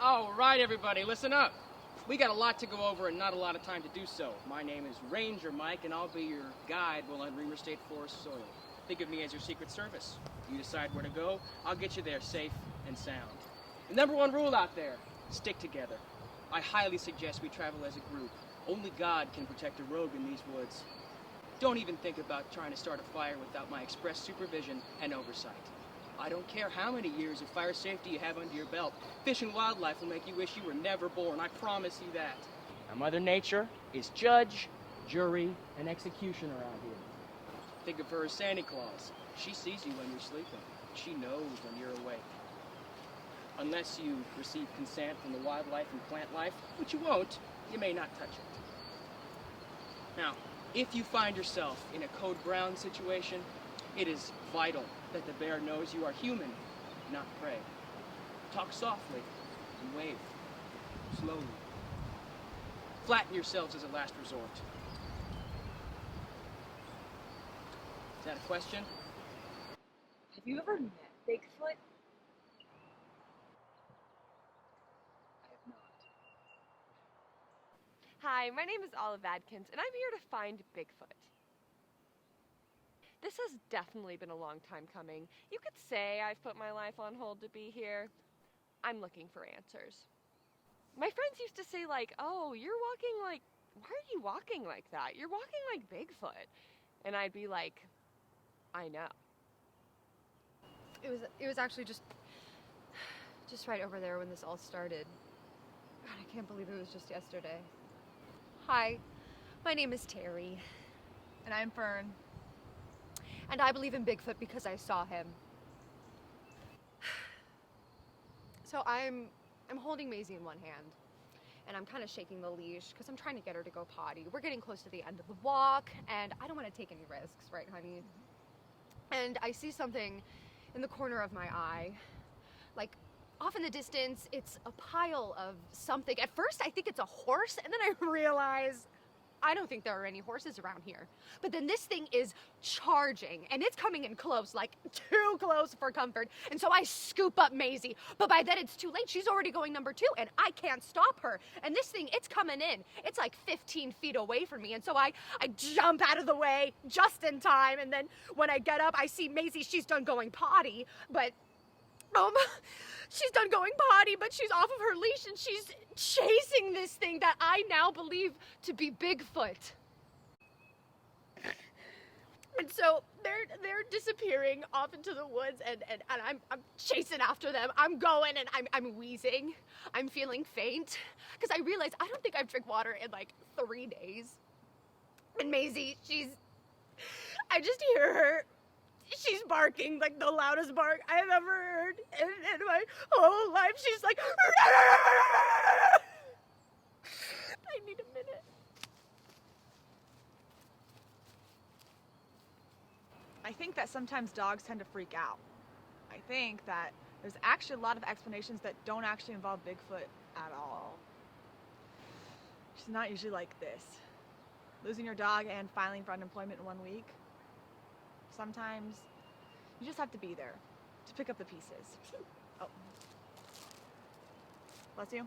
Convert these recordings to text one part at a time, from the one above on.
All right, everybody, listen up. We got a lot to go over and not a lot of time to do so. My name is Ranger Mike, and I'll be your guide while on Reamer State Forest soil. Think of me as your Secret Service. You decide where to go, I'll get you there safe and sound. The number one rule out there, stick together. I highly suggest we travel as a group. Only God can protect a rogue in these woods. Don't even think about trying to start a fire without my express supervision and oversight. I don't care how many years of fire safety you have under your belt. Fish and wildlife will make you wish you were never born. I promise you that. Now, Mother Nature is judge, jury, and executioner around here. Think of her as Santa Claus. She sees you when you're sleeping. She knows when you're awake. Unless you receive consent from the wildlife and plant life, which you won't, you may not touch it. Now, if you find yourself in a Code Brown situation, it is vital that the bear knows you are human, not prey. Talk softly and wave, slowly. Flatten yourselves as a last resort. Is that a question? Have you ever met Bigfoot? I have not. Hi, my name is Olive Adkins, and I'm here to find Bigfoot. This has definitely been a long time coming. You could say I've put my life on hold to be here. I'm looking for answers. My friends used to say, like, oh, you're walking like, why are you walking like that? You're walking like Bigfoot. And I'd be like, I know. It was actually just right over there when this all started. God, I can't believe it was just yesterday. Hi, my name is Terry. And I'm Fern. And I believe in Bigfoot because I saw him. So I'm holding Maisie in one hand, and I'm kind of shaking the leash because I'm trying to get her to go potty. We're getting close to the end of the walk, and I don't want to take any risks, right, honey? And I see something in the corner of my eye. Like, off in the distance, it's a pile of something. At first, I think it's a horse, and then I realize I don't think there are any horses around here. But then this thing is charging, and it's coming in close, like too close for comfort. And so I scoop up Maisie, but by then it's too late. She's already going number 2, and I can't stop her. And this thing, it's coming in. It's like 15 feet away from me, and so I jump out of the way just in time. And then when I get up, I see Maisie. She's done going potty, but she's done going potty, but she's off of her leash, and she's chasing this thing that I now believe to be Bigfoot. And so they're disappearing off into the woods, and I'm chasing after them. I'm going, and I'm wheezing. I'm feeling faint, because I realize I don't think I've drank water in like 3 days. And Maisie, I just hear her. She's barking like the loudest bark I've ever heard in my whole life. She's like, I need a minute. I think that sometimes dogs tend to freak out. I think that there's actually a lot of explanations that don't actually involve Bigfoot at all. She's not usually like this. Losing your dog and filing for unemployment in 1 week. Sometimes you just have to be there to pick up the pieces. Oh. Bless you.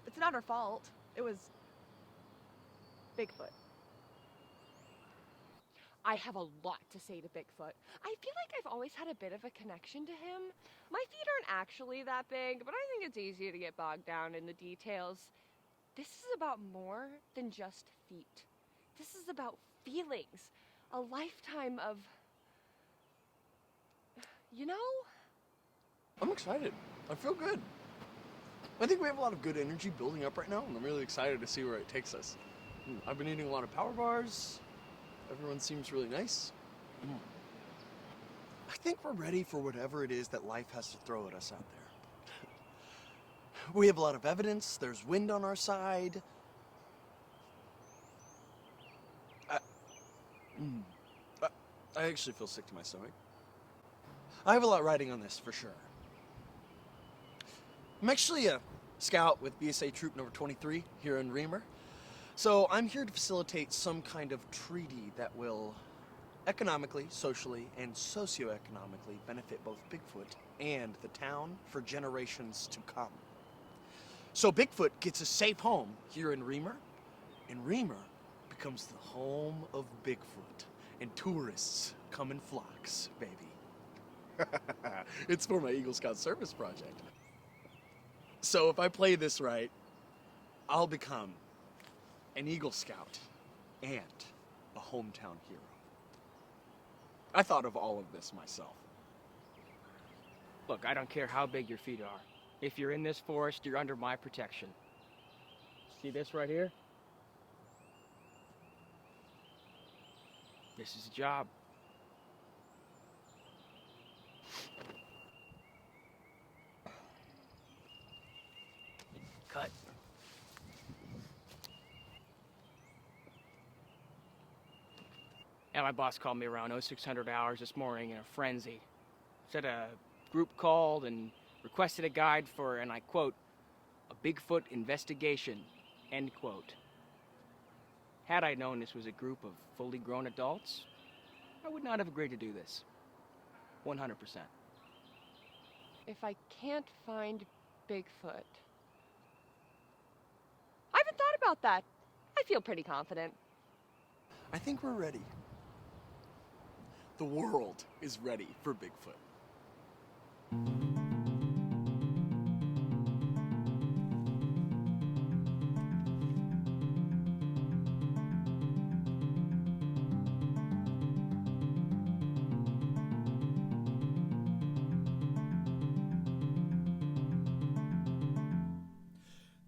It's not her fault. It was Bigfoot. I have a lot to say to Bigfoot. I feel like I've always had a bit of a connection to him. My feet aren't actually that big, but I think it's easy to get bogged down in the details. This is about more than just feet. This is about feelings, a lifetime of, you know? I'm excited. I feel good. I think we have a lot of good energy building up right now, and I'm really excited to see where it takes us. I've been eating a lot of power bars. Everyone seems really nice. I think we're ready for whatever it is that life has to throw at us out there. We have a lot of evidence. There's wind on our side. I actually feel sick to my stomach. I have a lot riding on this, for sure. I'm actually a scout with BSA Troop number 23 here in Reamer. So I'm here to facilitate some kind of treaty that will economically, socially, and socioeconomically benefit both Bigfoot and the town for generations to come. So Bigfoot gets a safe home here in Reamer, and Reamer becomes the home of Bigfoot, and tourists come in flocks, baby. It's for my Eagle Scout service project. So if I play this right, I'll become an Eagle Scout and a hometown hero. I thought of all of this myself. Look, I don't care how big your feet are. If you're in this forest, you're under my protection. See this right here? This is a job. Cut. Yeah, my boss called me around 0600 hours this morning in a frenzy. Said a group called and requested a guide for, and I quote, a Bigfoot investigation, end quote. Had I known this was a group of fully grown adults, I would not have agreed to do this. 100%. If I can't find Bigfoot... I haven't thought about that. I feel pretty confident. I think we're ready. The world is ready for Bigfoot.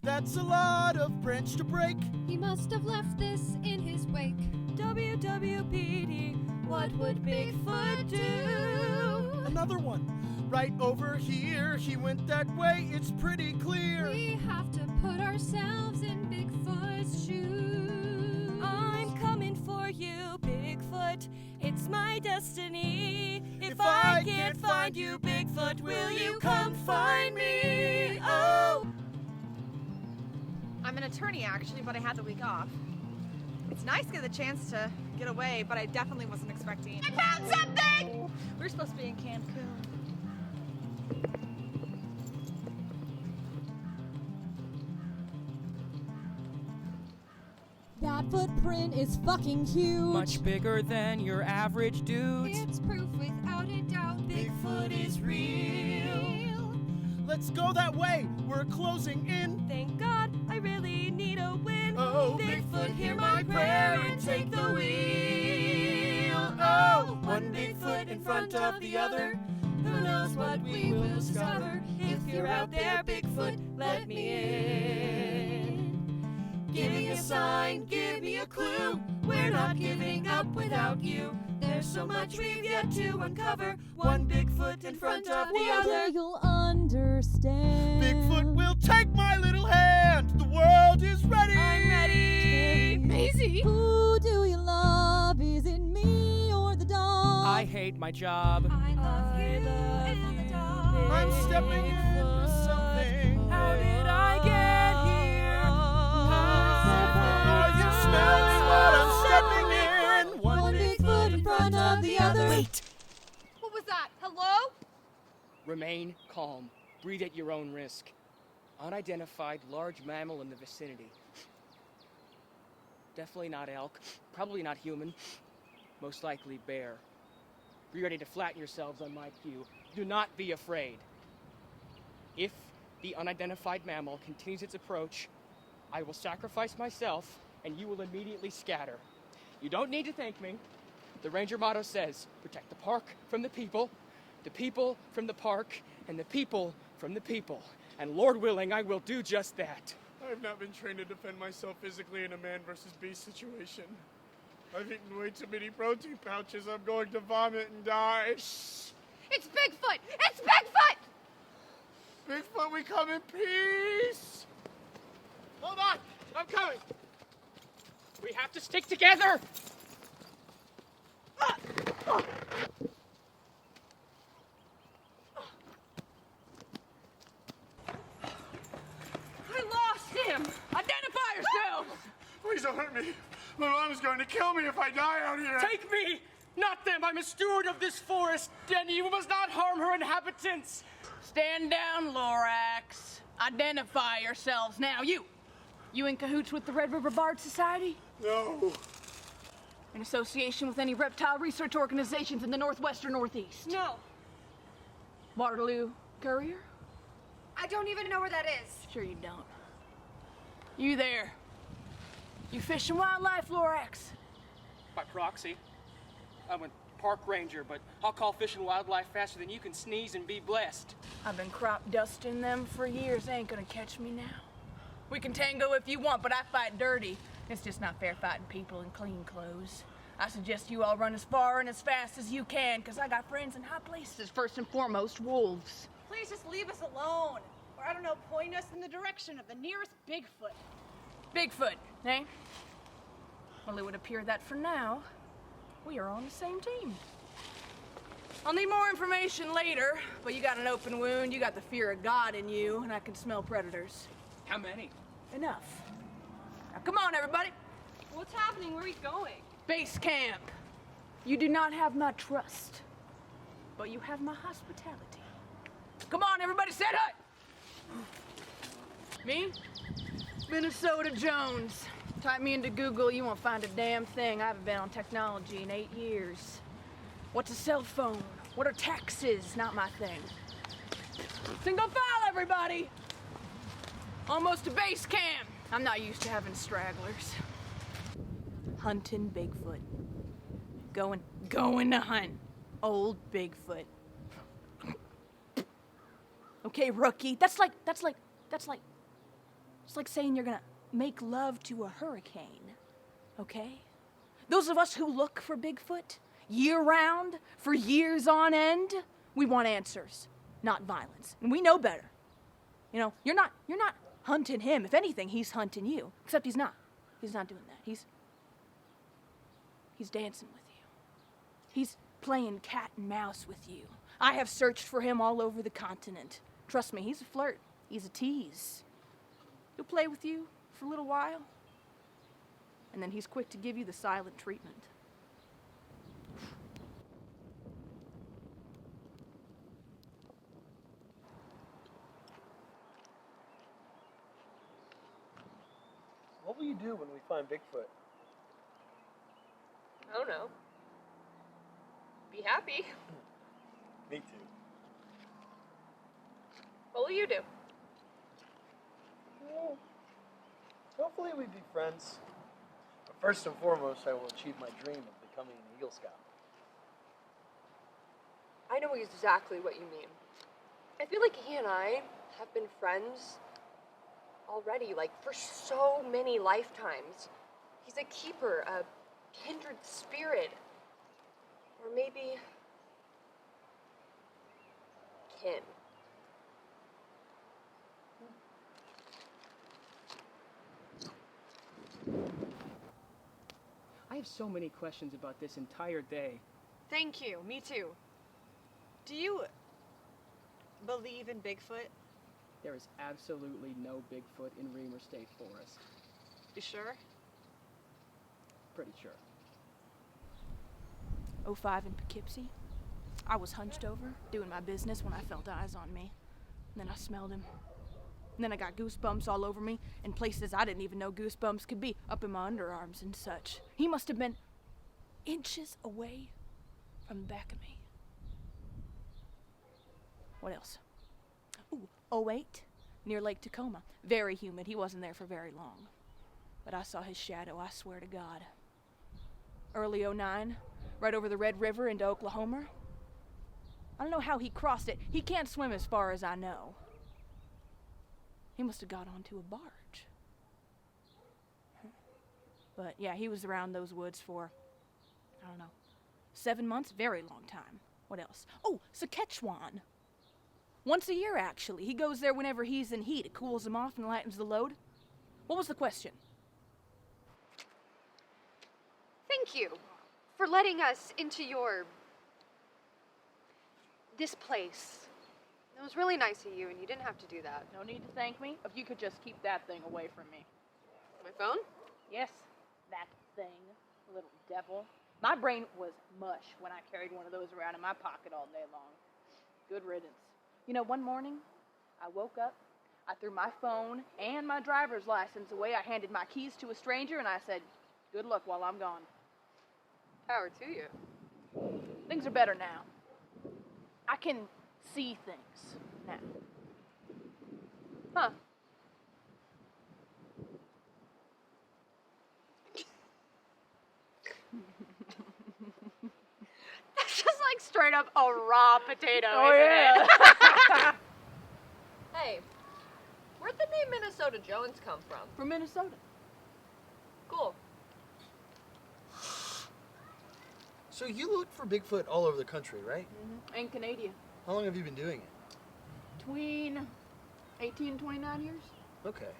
That's a lot of branch to break. He must have left this in his wake. WWPD, what would Bigfoot do? Another one. Right over here, he went that way, it's pretty clear. We have to put ourselves in Bigfoot's shoes. I'm coming for you, Bigfoot. It's my destiny. If I can't find you, Bigfoot, will you come find me? Oh! I'm an attorney, actually, but I had the week off. It's nice to get the chance to get away, but I definitely wasn't expecting... I found something! We were supposed to be in Cancun. That footprint is fucking huge. Much bigger than your average dude. It's proof without a doubt. Bigfoot is real. Let's go that way. We're closing in. Thank God, I really need a win. Oh, Bigfoot, hear my prayer and take the wheel. Oh, one Bigfoot in front of the other. Who knows what we will discover? If you're out there, Bigfoot, let me in. Give me a sign, give me a clue. We're not giving up without you. There's so much we've yet to uncover. One Bigfoot in front of the One other. day you'll understand. Bigfoot will take my little hand. The world is ready. I'm ready. Maisie! Who do you love? Is it me or the dog? I hate my job. I love I you love and you, the dog. I'm stepping into something. How did I get here? Are you smelling what I'm stepping in? One Bigfoot in front of the other. Wait! What was that? Hello? Remain calm. Breathe at your own risk. Unidentified large mammal in the vicinity. Definitely not elk. Probably not human. Most likely bear. Be ready to flatten yourselves on my cue. Do not be afraid. If the unidentified mammal continues its approach, I will sacrifice myself and you will immediately scatter. You don't need to thank me. The ranger motto says, protect the park from the people from the park, and the people from the people. And Lord willing, I will do just that. I have not been trained to defend myself physically in a man versus beast situation. I've eaten way too many protein pouches. I'm going to vomit and die. It's Bigfoot! It's Bigfoot! Bigfoot, we come in peace. Hold on! I'm coming! We have to stick together! I lost him. Identify yourselves. Please don't hurt me. My mom's going to kill me if I die out here. Take me! Not them! I'm a steward of this forest, and you must not harm her inhabitants! Stand down, Lorax. Identify yourselves now. You in cahoots with the Red River Bard Society? No. In association with any reptile research organizations in the Northwest or Northeast? No. Waterloo Courier? I don't even know where that is. Sure you don't. You there. You fish and wildlife, Lorax? By proxy. I'm a park ranger, but I'll call fish and wildlife faster than you can sneeze and be blessed. I've been crop dusting them for years. They ain't gonna catch me now. We can tango if you want, but I fight dirty. It's just not fair fighting people in clean clothes. I suggest you all run as far and as fast as you can, because I got friends in high places. First and foremost, wolves. Please just leave us alone. Or, I don't know, point us in the direction of the nearest Bigfoot. Bigfoot, eh? Well, it would appear that for now, we are on the same team. I'll need more information later, but you got an open wound, you got the fear of God in you, and I can smell predators. How many? Enough. Now come on, everybody. What's happening? Where are we going? Base camp. You do not have my trust, but you have my hospitality. Come on, everybody, set up! Me? Minnesota Jones. Type me into Google, you won't find a damn thing. I haven't been on technology in 8 years. What's a cell phone? What are taxes? Not my thing. Single file, everybody! Almost to base camp. I'm not used to having stragglers. Hunting Bigfoot. Going to hunt old Bigfoot. Okay, rookie. That's like saying you're gonna make love to a hurricane. Okay? Those of us who look for Bigfoot year-round for years on end, we want answers, not violence. And we know better. You know, you're not hunting him. If anything, he's hunting you. Except he's not. He's not doing that. He's dancing with you. He's playing cat and mouse with you. I have searched for him all over the continent. Trust me, he's a flirt. He's a tease. He'll play with you for a little while, and then he's quick to give you the silent treatment. What will you do when we find Bigfoot? I don't know. Be happy. Me too. What will you do? Well, hopefully we'd be friends. But first and foremost, I will achieve my dream of becoming an Eagle Scout. I know exactly what you mean. I feel like he and I have been friends already, like, for so many lifetimes. He's a keeper, a kindred spirit. Or maybe kin. I have so many questions about this entire day. Thank you. Me too. Do you believe in Bigfoot? There is absolutely no Bigfoot in Reamer State Forest. You sure? Pretty sure. 05 in Poughkeepsie. I was hunched over, doing my business when I felt eyes on me. And then I smelled him. And then I got goosebumps all over me, in places I didn't even know goosebumps could be, up in my underarms and such. He must have been inches away from the back of me. What else? Ooh, 08, near Lake Tacoma. Very humid. He wasn't there for very long. But I saw his shadow, I swear to God. Early 09, right over the Red River into Oklahoma. I don't know how he crossed it. He can't swim as far as I know. He must have got onto a barge. But yeah, he was around those woods for, I don't know, 7 months? Very long time. What else? Oh, Saskatchewan. Once a year, actually. He goes there whenever he's in heat. It cools him off and lightens the load. What was the question? Thank you for letting us into this place. It was really nice of you, and you didn't have to do that. No need to thank me. If you could just keep that thing away from me. My phone? Yes, that thing. Little devil. My brain was mush when I carried one of those around in my pocket all day long. Good riddance. You know, one morning, I woke up, I threw my phone and my driver's license away, I handed my keys to a stranger, and I said, good luck while I'm gone. Power to you. Things are better now. I can see things now. Huh. That's just like straight up a raw potato, isn't it? Hey, where'd the name Minnesota Jones come from? From Minnesota. Cool. So you look for Bigfoot all over the country, right? Mm-hmm. And Canadian. How long have you been doing it? Between 18 and 29 years. Okay.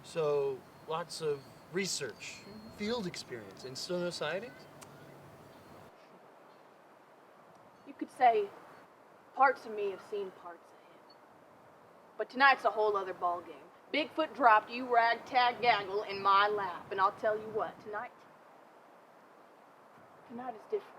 So lots of research, field experience, and still no sightings? You could say parts of me have seen parts of him. But tonight's a whole other ballgame. Bigfoot dropped you ragtag gaggle in my lap, and I'll tell you what, tonight is different.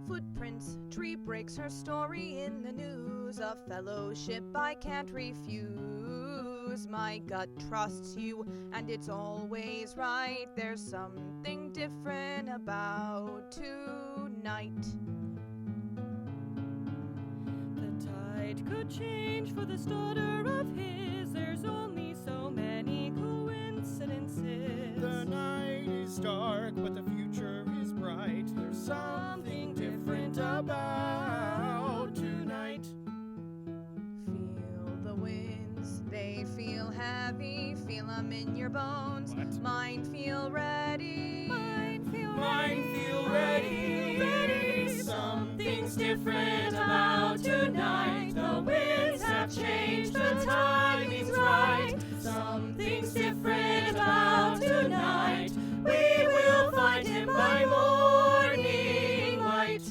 Footprints, tree breaks, her story in the news. A fellowship I can't refuse. My gut trusts you, and it's always right. There's something different about tonight. The tide could change for this daughter of his. There's only so many coincidences. The night is dark, but the future is bright. There's something different about tonight. Feel the winds, they feel heavy. Feel them in your bones. What? Mine feel ready. Mine feel ready. Something's different about tonight. The winds have changed, the timing's right. Something's different about tonight. We will find him by morning light.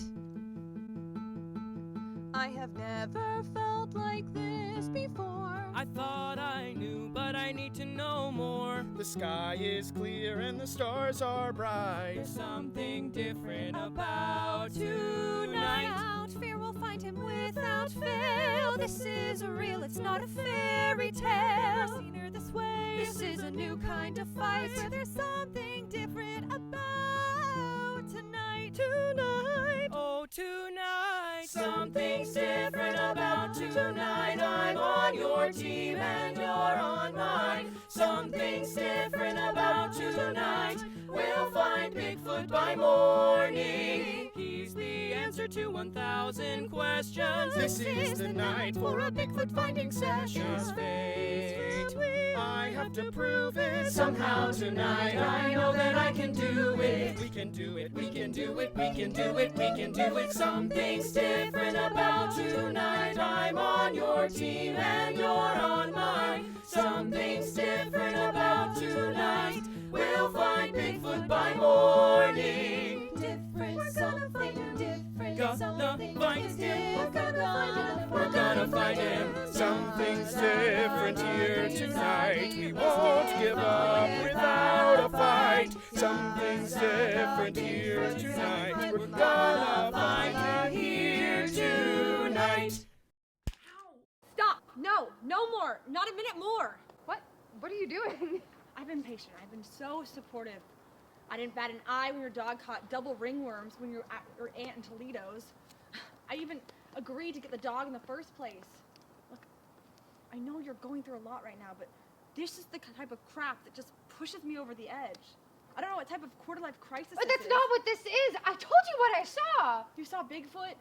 I have never felt like this before. I thought I knew, but I need to know more. The sky is clear and the stars are bright. There's something different about tonight. Without fear, we'll find him without fail. This is real, it's not a fairy tale. Never seen her this way. This is a new kind of fight where there's something different about tonight. Oh, tonight. Something's different about tonight. I'm on your team and you're on mine. Something's different about tonight. We'll find Bigfoot by morning. He's the answer to 1,000 questions. This is the night for a Bigfoot finding session. His fate. I have to prove it Somehow tonight I know that I can do it. We can do it, We can do it, we can do it, we can do it. Something's different about tonight. I'm on your team and you're on mine. Something's different about tonight. We'll find Bigfoot by morning. Different, something different. Something find him. We're gonna find him. Something's different here tonight. We won't give up without a fight. Something's different here tonight. We're gonna find him here tonight. Stop! No more! Not a minute more! What are you doing? I've been patient. I've been so supportive. I didn't bat an eye when your dog caught double ringworms when you were at your aunt in Toledo's. I even agreed to get the dog in the first place. Look, I know you're going through a lot right now, but this is the type of crap that just pushes me over the edge. I don't know what type of quarter-life crisis But this that's is. not what this is. I told you what I saw. You saw Bigfoot?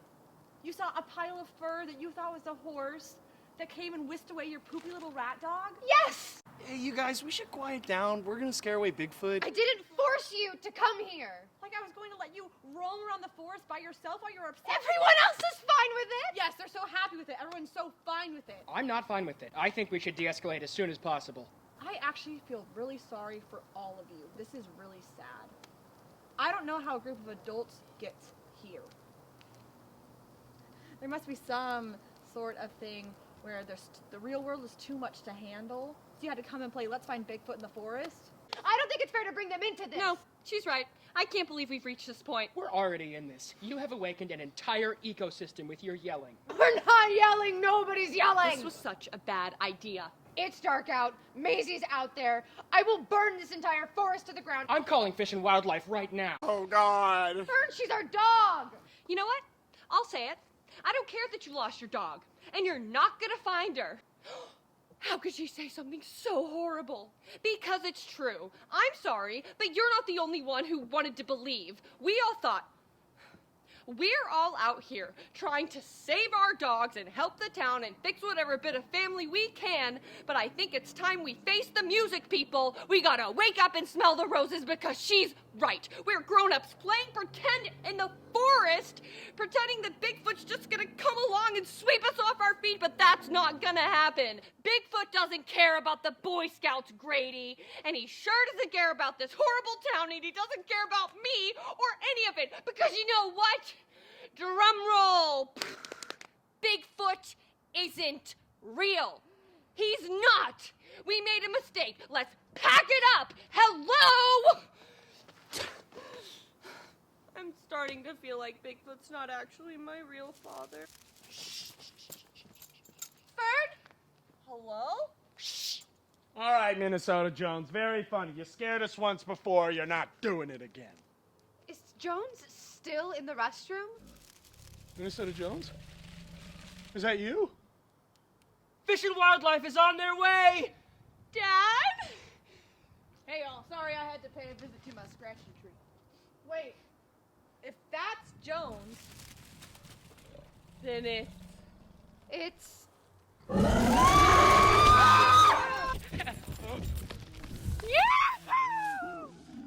You saw a pile of fur that you thought was a horse that came and whisked away your poopy little rat dog? Yes! Hey, you guys, we should quiet down. We're gonna scare away Bigfoot. I didn't force you to come here. Like I was going to let you roam around the forest by yourself while you were upset? Everyone else is fine with it. Yes, they're so happy with it. Everyone's so fine with it. I'm not fine with it. I think we should de-escalate as soon as possible. I actually feel really sorry for all of you. This is really sad. I don't know how a group of adults gets here. There must be some sort of thing where the real world is too much to handle. So you had to come and play Let's Find Bigfoot in the Forest. I don't think it's fair to bring them into this. No, she's right. I can't believe we've reached this point. We're already in this. You have awakened an entire ecosystem with your yelling. We're not yelling. Nobody's yelling. This was such a bad idea. It's dark out. Maisie's out there. I will burn this entire forest to the ground. I'm calling Fish and Wildlife right now. Oh, God. Fern, she's our dog. You know what? I'll say it. I don't care that you lost your dog, and you're not gonna find her. How could she say something so horrible? Because it's true. I'm sorry, but you're not the only one who wanted to believe. We all thought, we're all out here trying to save our dogs and help the town and fix whatever bit of family we can, but I think it's time we face the music, people. We gotta wake up and smell the roses because she's right. We're grown-ups playing pretend in the forest, pretending that Bigfoot's just gonna come along and sweep us off our feet, but that's not gonna happen. Bigfoot doesn't care about the Boy Scouts, Grady, and he sure doesn't care about this horrible town, and he doesn't care about me or any of it, because you know what? Drum roll! Bigfoot isn't real. He's not. We made a mistake. Let's pack it up. Hello? I'm starting to feel like Bigfoot's not actually my real father. Fern? Hello? All right, Minnesota Jones, very funny. You scared us once before, you're not doing it again. Is Jones still in the restroom? Minnesota Jones? Is that you? Fish and Wildlife is on their way! Dad? Hey, y'all. Sorry I had to pay a visit to my scratching tree. Wait, if that's Jones, Then It's... Yahoo!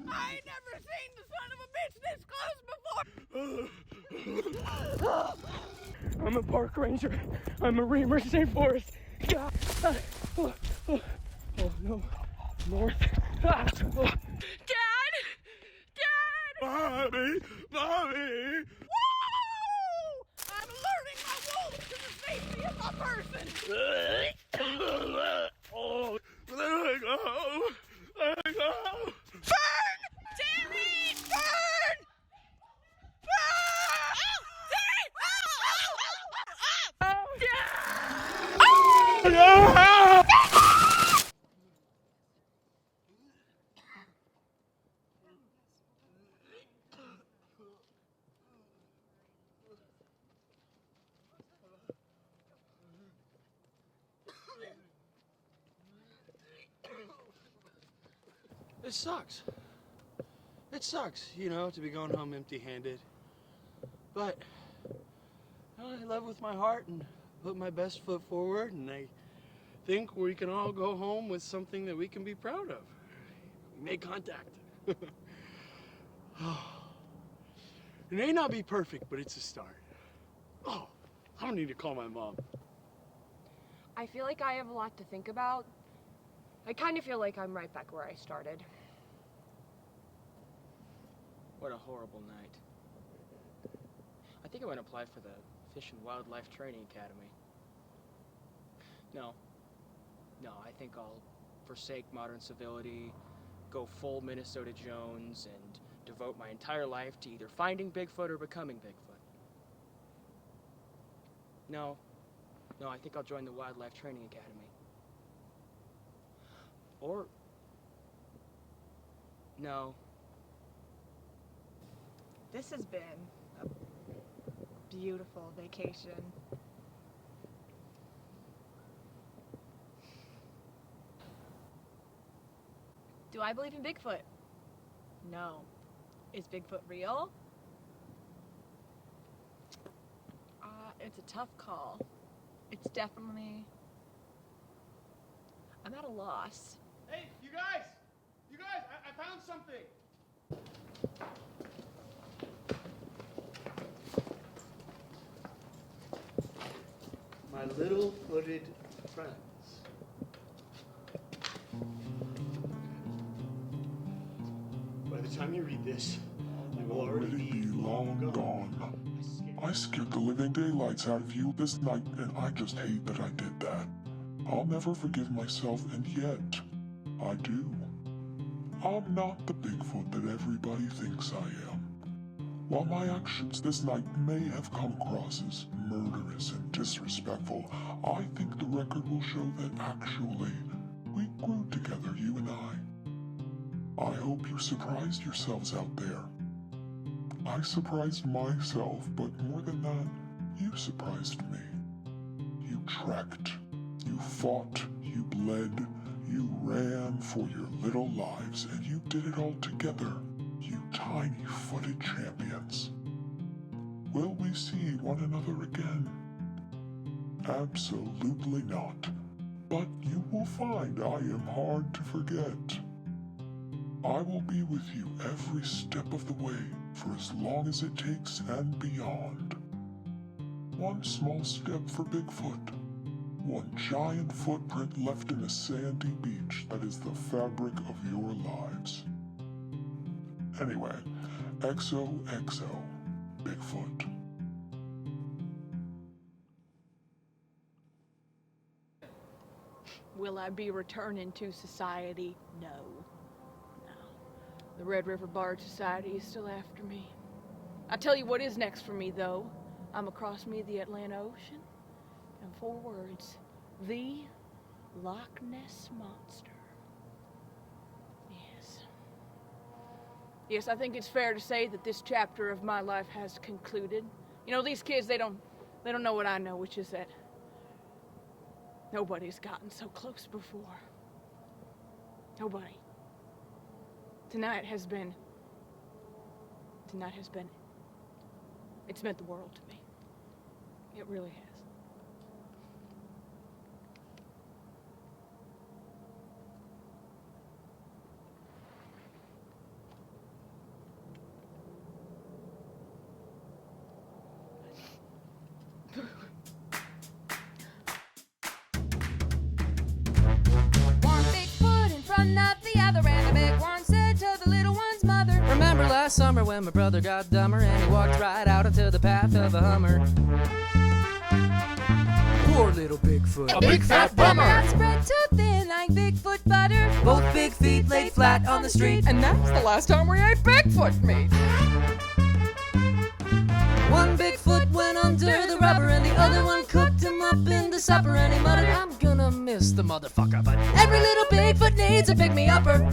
I ain't never seen the son of a bitch this close before. I'm a park ranger. I'm a Reamer Forest. Oh no. North. Dad? Mommy! Mommy! Woo! I'm alerting my wolves to the safety of my person. Oh, let it go! Let it go! Fern! Damn it! Fern! Fern! Oh! No! It sucks. It sucks, you know, to be going home empty-handed. But I love with my heart and put my best foot forward, and I think we can all go home with something that we can be proud of. We made contact. It may not be perfect, but it's a start. Oh, I don't need to call my mom. I feel like I have a lot to think about. I kind of feel like I'm right back where I started. What a horrible night. I think I want to apply for the Fish and Wildlife Training Academy. No, I think I'll forsake modern civility, go full Minnesota Jones, and devote my entire life to either finding Bigfoot or becoming Bigfoot. No, I think I'll join the Wildlife Training Academy. Or... no. this has been a beautiful vacation. Do I believe in Bigfoot? No. Is Bigfoot real? It's a tough call. It's definitely... I'm at a loss. Hey, you guys! I found something! My little footed friends. By the time you read this, I will already be long gone. I scared the living daylights out of you this night, and I just hate that I did that. I'll never forgive myself, and yet, I do. I'm not the Bigfoot that everybody thinks I am. While my actions this night may have come across as murderous and disrespectful, I think the record will show that actually we grew together, you and I. I hope you surprised yourselves out there. I surprised myself, but more than that, you surprised me. You trekked, you fought, you bled, you ran for your little lives, and you did it all together, you tiny-footed champions. Will we see one another again? Absolutely not. But you will find I am hard to forget. I will be with you every step of the way for as long as it takes and beyond. One small step for Bigfoot. One giant footprint left in a sandy beach that is the fabric of your lives. Anyway, XOXO, Bigfoot. Will I be returning to society? No. The Red River Bard Society is still after me. I tell you what is next for me, though. I'm across me the Atlantic Ocean, and 4 words. The Loch Ness Monster. Yes. Yes, I think it's fair to say that this chapter of my life has concluded. You know, these kids, they don't know what I know, which is that nobody's gotten so close before. Nobody. Tonight has been, it's meant the world to me. It really has. One big foot in front of the other, and the big one said to the little one's mother, Remember last summer when my brother got dumber and he walked right out into the path of a Hummer? Poor little Bigfoot. A big fat bummer. Not spread too thin like Bigfoot butter. Both big feet laid flat on the street. And that's the last time we ate Bigfoot meat. One Bigfoot went under the rubber and the other one cooked him up in the supper. And he muttered, I'm gonna miss the motherfucker, but Every little Bigfoot needs a pick-me-upper.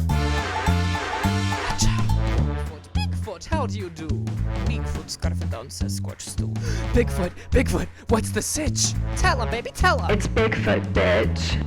Bigfoot, how do you do? Bigfoot scarfing down Sasquatch stool. Bigfoot, what's the sitch? Tell him, baby, tell him. It's Bigfoot, bitch.